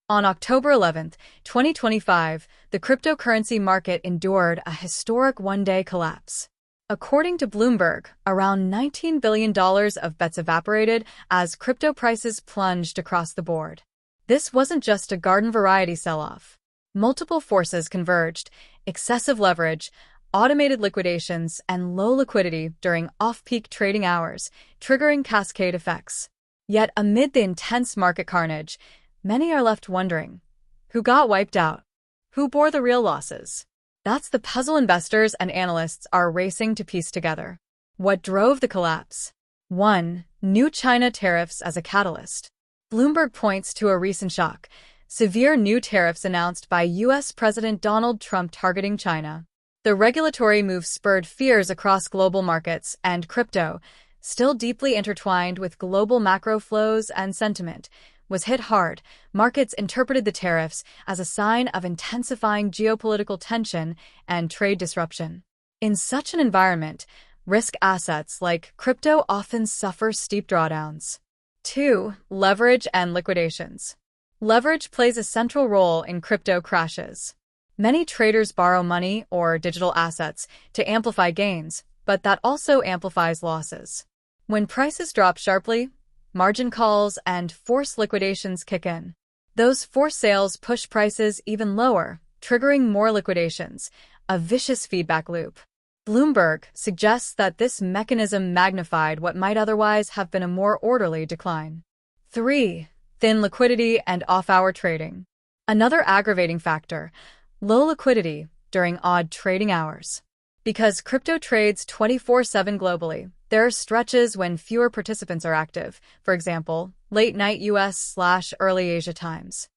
On October 11, 2025, the cryptocurrency market endured a historic one-day collapse. According to Bloomberg, around $19 billion of bets evaporated as crypto prices plunged across the board. This wasn't just a garden-variety sell-off. Multiple forces converged: excessive leverage, automated liquidations, and low liquidity during off-peak trading hours, triggering cascade effects. Yet amid the intense market carnage, many are left wondering, who got wiped out? Who bore the real losses? That's the puzzle investors and analysts are racing to piece together. What drove the collapse? 1. New China tariffs as a catalyst. Bloomberg points to a recent shock: severe new tariffs announced by U.S. President Donald Trump targeting China. The regulatory move spurred fears across global markets, and crypto, still deeply intertwined with global macro flows and sentiment, was hit hard. Markets interpreted the tariffs as a sign of intensifying geopolitical tension and trade disruption. In such an environment, risk assets like crypto often suffer steep drawdowns. 2. Leverage and liquidations. Leverage plays a central role in crypto crashes. Many traders borrow money or digital assets to amplify gains, but that also amplifies losses. When prices drop sharply, margin calls and forced liquidations kick in. Those forced sales push prices even lower, triggering more liquidations, a vicious feedback loop. Bloomberg suggests that this mechanism magnified what might otherwise have been a more orderly decline. 3. Thin liquidity and off-hour trading. Another aggravating factor: low liquidity during odd trading hours. Because crypto trades 24/7 globally, there are stretches when fewer participants are active, for example, late-night US/early Asia times.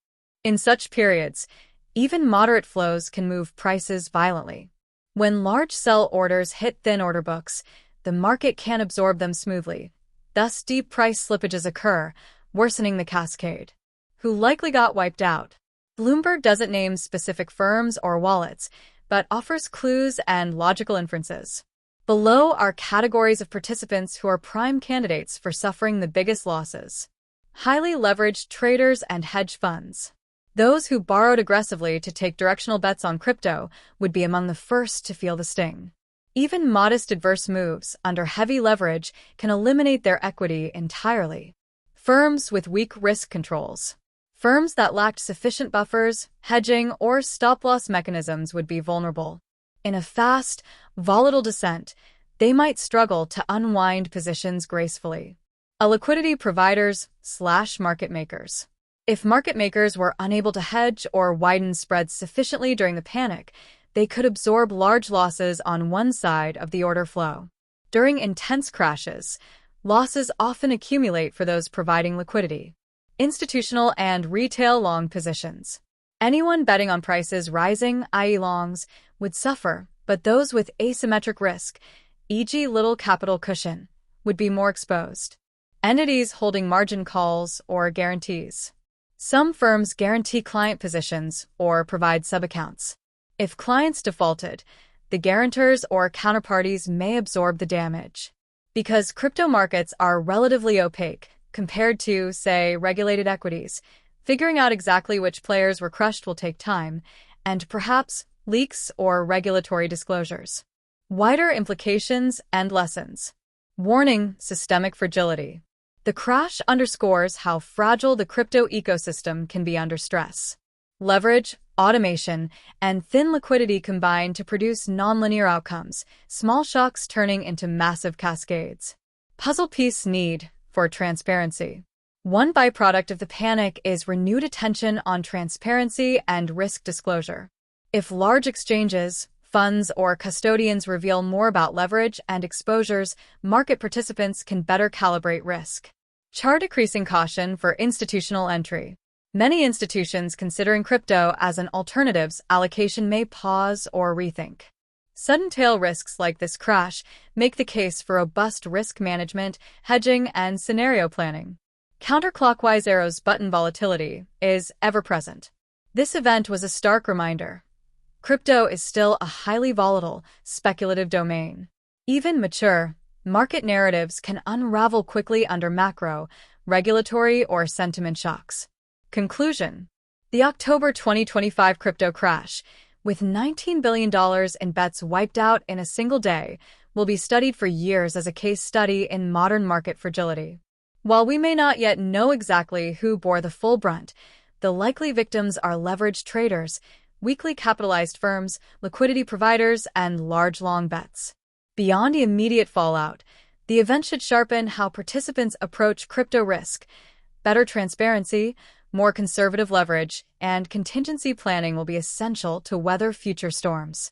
In such periods, even moderate flows can move prices violently. When large sell orders hit thin order books, the market can't absorb them smoothly. Thus, deep price slippages occur, worsening the cascade. Who likely got wiped out? Bloomberg doesn't name specific firms or wallets, but offers clues and logical inferences. Below are categories of participants who are prime candidates for suffering the biggest losses. Highly leveraged traders and hedge funds. Those who borrowed aggressively to take directional bets on crypto would be among the first to feel the sting. Even modest adverse moves under heavy leverage can eliminate their equity entirely. Firms with weak risk controls. Firms that lacked sufficient buffers, hedging, or stop-loss mechanisms would be vulnerable. In a fast, volatile descent, they might struggle to unwind positions gracefully. Liquidity providers/market makers. If market makers were unable to hedge or widen spreads sufficiently during the panic, they could absorb large losses on one side of the order flow. During intense crashes, losses often accumulate for those providing liquidity. Institutional and retail long positions. Anyone betting on prices rising, i.e. longs, would suffer, but those with asymmetric risk, e.g. little capital cushion, would be more exposed. Entities holding margin calls or guarantees. Some firms guarantee client positions or provide subaccounts. If clients defaulted, the guarantors or counterparties may absorb the damage. Because crypto markets are relatively opaque compared to, say, regulated equities, figuring out exactly which players were crushed will take time, and perhaps leaks or regulatory disclosures. Wider implications and lessons. Warning: systemic fragility. The crash underscores how fragile the crypto ecosystem can be under stress. Leverage, automation, and thin liquidity combine to produce nonlinear outcomes, small shocks turning into massive cascades. Puzzle piece need for transparency. One byproduct of the panic is renewed attention on transparency and risk disclosure. If large exchanges, funds, or custodians reveal more about leverage and exposures, market participants can better calibrate risk. Decreasing caution for institutional entry. Many institutions considering crypto as an alternatives allocation may pause or rethink. Sudden tail risks like this crash make the case for robust risk management, hedging, and scenario planning. Counterclockwise arrows button volatility is ever present. This event was a stark reminder. Crypto is still a highly volatile, speculative domain. Even mature, market narratives can unravel quickly under macro, regulatory, or sentiment shocks. Conclusion: The October 2025 crypto crash, with $19 billion in bets wiped out in a single day, will be studied for years as a case study in modern market fragility. While we may not yet know exactly who bore the full brunt, the likely victims are leveraged traders, weakly capitalized firms, liquidity providers, and large long bets. Beyond the immediate fallout, the event should sharpen how participants approach crypto risk. Better transparency, more conservative leverage, and contingency planning will be essential to weather future storms.